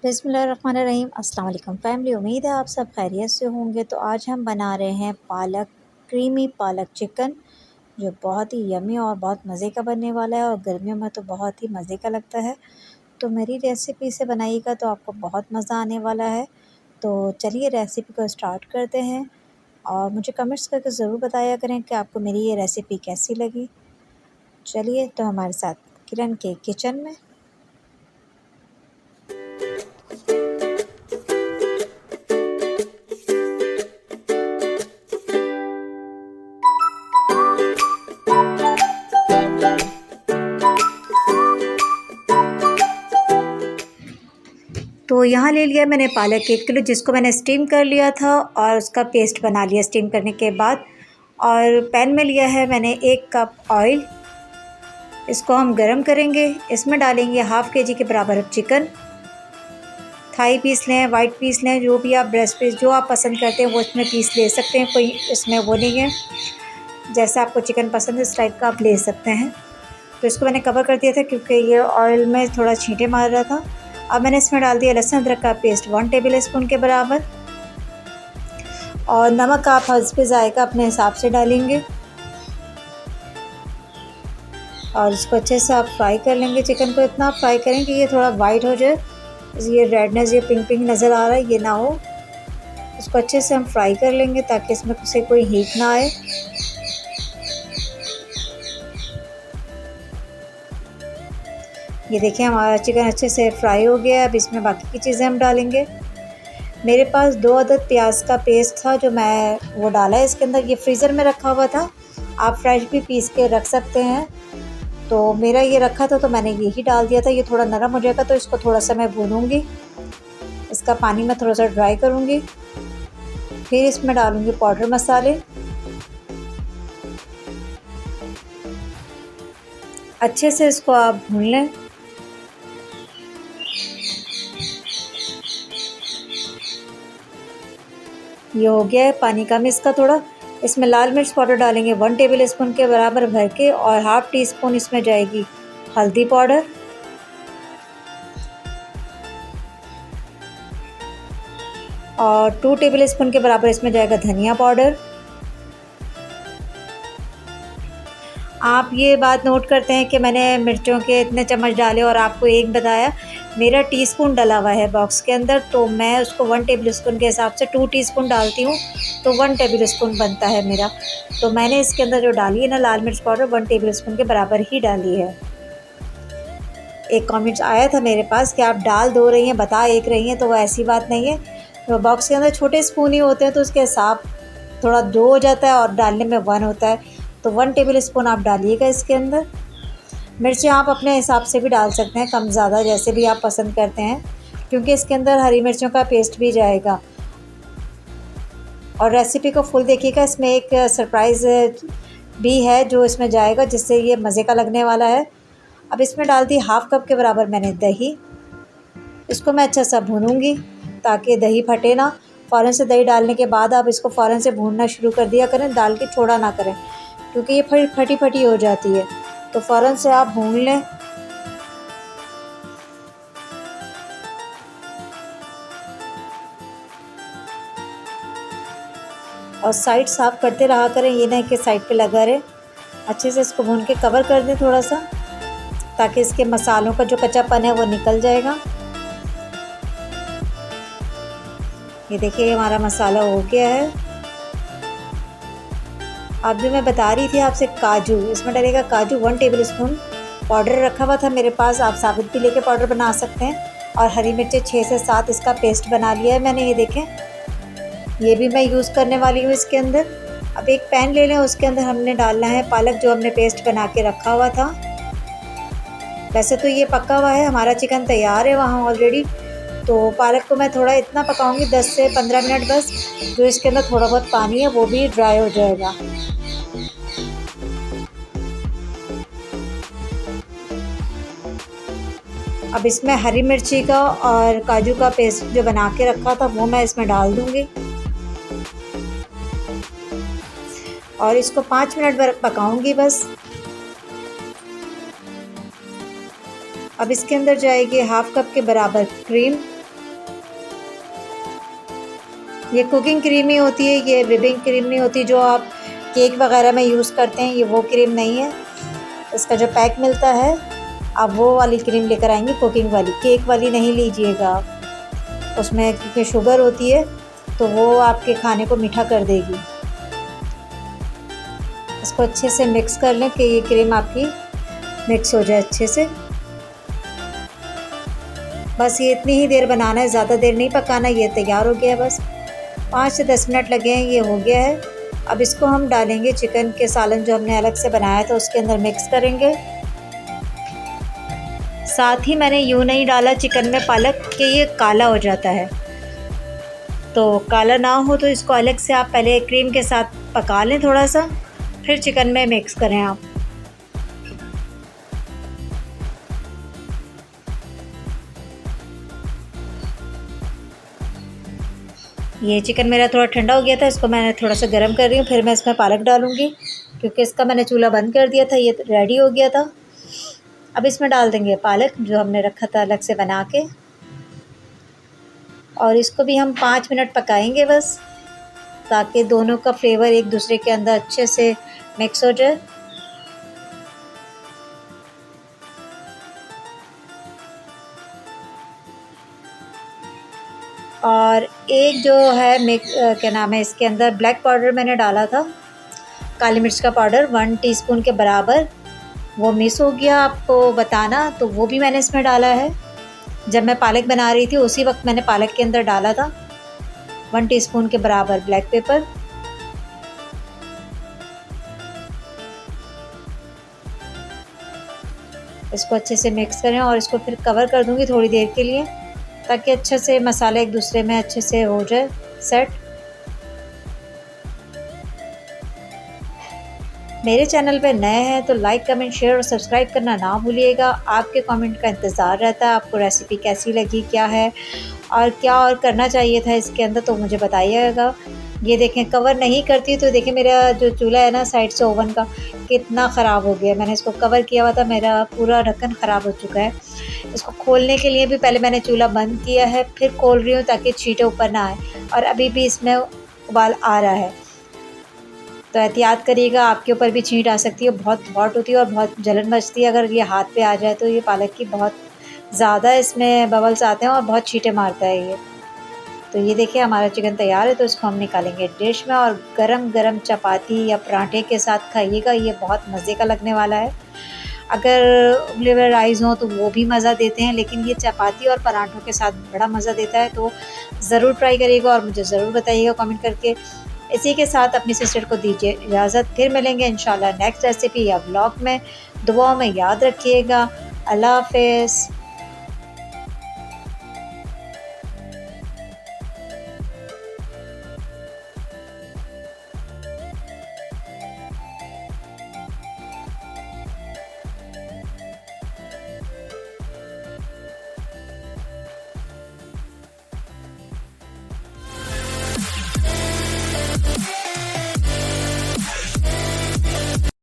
बिस्मिल्लाहिर्रहमानिर्रहीम। अस्सलाम वालेकुम फैमिली, उम्मीद है आप सब खैरियत से होंगे। तो आज हम बना रहे हैं क्रीमी पालक चिकन, जो बहुत ही यमी और बहुत मज़े का बनने वाला है और गर्मियों में तो बहुत ही मज़े का लगता है। तो मेरी रेसिपी से बनाइएगा तो आपको बहुत मज़ा आने वाला है। तो चलिए रेसिपी को स्टार्ट करते हैं और मुझे कमेंट्स करके ज़रूर बताया करें कि आपको मेरी ये रेसिपी कैसी लगी। चलिए तो हमारे साथ किरण के किचन में। तो यहाँ ले लिया मैंने पालक 1 किलो, जिसको मैंने स्टीम कर लिया था और उसका पेस्ट बना लिया स्टीम करने के बाद। और पैन में लिया है मैंने 1 कप ऑयल, इसको हम गरम करेंगे। इसमें डालेंगे हाफ़ केजी के बराबर चिकन। थाई पीस लें, वाइट पीस लें, जो भी आप ब्रेस्ट पीस जो आप पसंद करते हैं वो इसमें पीस ले सकते हैं, कोई इसमें वो नहीं है। जैसा आपको चिकन पसंद है इस टाइप का आप ले सकते हैं। तो इसको मैंने कवर कर दिया था क्योंकि ये ऑयल में थोड़ा छींटे मार रहा था। अब मैंने इसमें डाल दिया लहसुन अदरक का पेस्ट 1 टेबल स्पून के बराबर, और नमक आप हस्ब ज़ायक़ा अपने हिसाब से डालेंगे। और इसको अच्छे से आप फ्राई कर लेंगे। चिकन को इतना आप फ्राई करें कि ये थोड़ा वाइट हो जाए, ये रेडनेस ये पिंक पिंक नज़र आ रहा है ये ना हो। इसको अच्छे से हम फ्राई कर लेंगे ताकि इसमें से कोई हीट ना आए। ये देखिए हमारा चिकन अच्छे से फ्राई हो गया है। अब इसमें बाकी की चीज़ें हम डालेंगे। मेरे पास 2 अदद प्याज का पेस्ट था जो मैं वो डाला है इसके अंदर। ये फ्रीज़र में रखा हुआ था, आप फ्रेश भी पीस के रख सकते हैं। तो मेरा ये रखा था तो मैंने यही डाल दिया था। ये थोड़ा नरम हो जाएगा तो इसको थोड़ा सा मैं भूनूंगी, इसका पानी मैं थोड़ा सा ड्राई करूंगी। फिर इसमें डालूंगी पाउडर मसाले। अच्छे से इसको आप भून लें। ये हो गया है, पानी कम इसका थोड़ा। इसमें लाल मिर्च पाउडर डालेंगे 1 टेबल स्पून के बराबर भर के, और हाफ़ टी स्पून इसमें जाएगी हल्दी पाउडर, और 2 टेबल स्पून के बराबर इसमें जाएगा धनिया पाउडर। आप ये बात नोट करते हैं कि मैंने मिर्चों के इतने चम्मच डाले और आपको 1 बताया। मेरा टीस्पून डला हुआ है बॉक्स के अंदर, तो मैं उसको 1 टेबल स्पून के हिसाब से 2 टीस्पून डालती हूँ, तो 1 टेबल स्पून बनता है मेरा। तो मैंने इसके अंदर जो डाली है ना लाल मिर्च पाउडर 1 टेबल स्पून के बराबर ही डाली है। एक कमेंट्स आया था मेरे पास कि आप डाल 2 रही हैं बता 1 रही हैं, तो वो ऐसी बात नहीं है। तो बॉक्स के अंदर छोटे स्पून ही होते हैं तो उसके हिसाब थोड़ा 2 हो जाता है और डालने में 1 होता है। तो 1 टेबल स्पून आप डालिएगा इसके अंदर। मिर्चें आप अपने हिसाब से भी डाल सकते हैं, कम ज़्यादा जैसे भी आप पसंद करते हैं, क्योंकि इसके अंदर हरी मिर्चों का पेस्ट भी जाएगा। और रेसिपी को फुल देखिएगा, इसमें एक सरप्राइज़ भी है जो इसमें जाएगा जिससे ये मज़े का लगने वाला है। अब इसमें डाल दी हाफ़ कप के बराबर मैंने दही। इसको मैं अच्छा सा भूनूंगी ताकि दही फटे ना। फ़ौरन से दही डालने के बाद आप इसको फ़ौरन से भूनना शुरू कर दिया करें, दाल की छोड़ा ना करें, क्योंकि ये फिर फटी फटी हो जाती है। तो फ़ौरन से आप भून लें। और साइड साफ़ करते रहा करें, ये नहीं कि साइड पे लगा रहे। अच्छे से इसको भून के कवर कर दें थोड़ा सा, ताकि इसके मसालों का जो कच्चापन है वो निकल जाएगा। ये देखिए हमारा मसाला हो गया है। अब जो मैं बता रही थी आपसे, काजू इसमें डलेगा, काजू 1 टेबल स्पून पाउडर रखा हुआ था मेरे पास, आप साबुत भी लेके पाउडर बना सकते हैं। और हरी मिर्चें 6 से 7 इसका पेस्ट बना लिया है मैंने। ये देखें, ये भी मैं यूज़ करने वाली हूँ इसके अंदर। अब एक पैन ले लें, उसके अंदर हमने डालना है पालक जो हमने पेस्ट बना के रखा हुआ था। वैसे तो ये पका हुआ है, हमारा चिकन तैयार है वहाँ ऑलरेडी। तो पालक को मैं थोड़ा इतना पकाऊंगी 10 से 15 मिनट बस, जो इसके अंदर थोड़ा बहुत पानी है वो भी ड्राई हो जाएगा। अब इसमें हरी मिर्ची का और काजू का पेस्ट जो बना के रखा था वो मैं इसमें डाल दूंगी, और इसको 5 मिनट पकाऊंगी बस। अब इसके अंदर जाएगी हाफ़ कप के बराबर क्रीम। ये कुकिंग क्रीम ही होती है, ये व्हिपिंग क्रीम नहीं होती जो आप केक वगैरह में यूज़ करते हैं, ये वो क्रीम नहीं है। इसका जो पैक मिलता है आप वो वाली क्रीम लेकर आएंगे, कुकिंग वाली, केक वाली नहीं लीजिएगा आप। उसमें क्योंकि शुगर होती है तो वो आपके खाने को मीठा कर देगी। इसको अच्छे से मिक्स कर लें कि ये क्रीम आपकी मिक्स हो जाए अच्छे से। बस ये इतनी ही देर बनाना है, ज़्यादा देर नहीं पकाना। ये तैयार हो गया है, बस 5 से 10 मिनट लगे हैं, ये हो गया है। अब इसको हम डालेंगे चिकन के सालन जो हमने अलग से बनाया था उसके अंदर मिक्स करेंगे। साथ ही मैंने यूँ नहीं डाला चिकन में पालक कि ये काला हो जाता है, तो काला ना हो तो इसको अलग से आप पहले क्रीम के साथ पका लें थोड़ा सा, फिर चिकन में मिक्स करें आप। ये चिकन मेरा थोड़ा ठंडा हो गया था, इसको मैंने थोड़ा सा गर्म कर रही हूँ, फिर मैं इसमें पालक डालूँगी क्योंकि इसका मैंने चूल्हा बंद कर दिया था, ये रेडी हो गया था। अब इसमें डाल देंगे पालक जो हमने रखा था अलग से बना के, और इसको भी हम 5 मिनट पकाएंगे बस, ताकि दोनों का फ्लेवर एक दूसरे के अंदर अच्छे से मिक्स हो जाए। और एक जो है क्या नाम है, इसके अंदर ब्लैक पाउडर मैंने डाला था, काली मिर्च का पाउडर 1 टीस्पून के बराबर, वो मिस हो गया आपको बताना, तो वो भी मैंने इसमें डाला है। जब मैं पालक बना रही थी उसी वक्त मैंने पालक के अंदर डाला था 1 टीस्पून के बराबर ब्लैक पेपर। इसको अच्छे से मिक्स करें और इसको फिर कवर कर दूंगी थोड़ी देर के लिए, ताकि अच्छे से मसाले एक दूसरे में अच्छे से हो जाए सेट। मेरे चैनल पे नए हैं तो लाइक कमेंट शेयर और सब्सक्राइब करना ना भूलिएगा। आपके कमेंट का इंतज़ार रहता है। आपको रेसिपी कैसी लगी, क्या है और क्या और करना चाहिए था इसके अंदर, तो मुझे बताइएगा। ये देखें कवर नहीं करती तो देखें मेरा जो चूल्हा है ना साइड से ओवन का कितना ख़राब हो गया। मैंने इसको कवर किया हुआ था, मेरा पूरा ढक्कन ख़राब हो चुका है। इसको खोलने के लिए भी पहले मैंने चूल्हा बंद किया है, फिर खोल रही हूँ ताकि छींटे ऊपर ना आए, और अभी भी इसमें उबाल आ रहा है। तो एहतियात करिएगा, आपके ऊपर भी छींट आ सकती है, बहुत हॉट होती है और बहुत जलन मचती है। अगर ये हाथ पे आ जाए तो ये पालक की बहुत ज़्यादा इसमें बबल्स आते हैं और बहुत छींटे मारता है ये। तो ये देखिए हमारा चिकन तैयार है, तो इसको हम निकालेंगे डिश में और गरम गरम चपाती या पराठे के साथ खाइएगा, ये बहुत मज़े का लगने वाला है। अगर उबले हुए राइस हों तो वो भी मज़ा देते हैं, लेकिन ये चपाती और पराठों के साथ बड़ा मज़ा देता है। तो ज़रूर ट्राई करिएगा और मुझे ज़रूर बताइएगा कमेंट करके। इसी के साथ अपनी सिस्टर को दीजिए इजाज़त, फिर मिलेंगे इंशाल्लाह नेक्स्ट रेसिपी या व्लॉग में। दुआओं में याद रखिएगा। अल्लाह हाफ़िज़।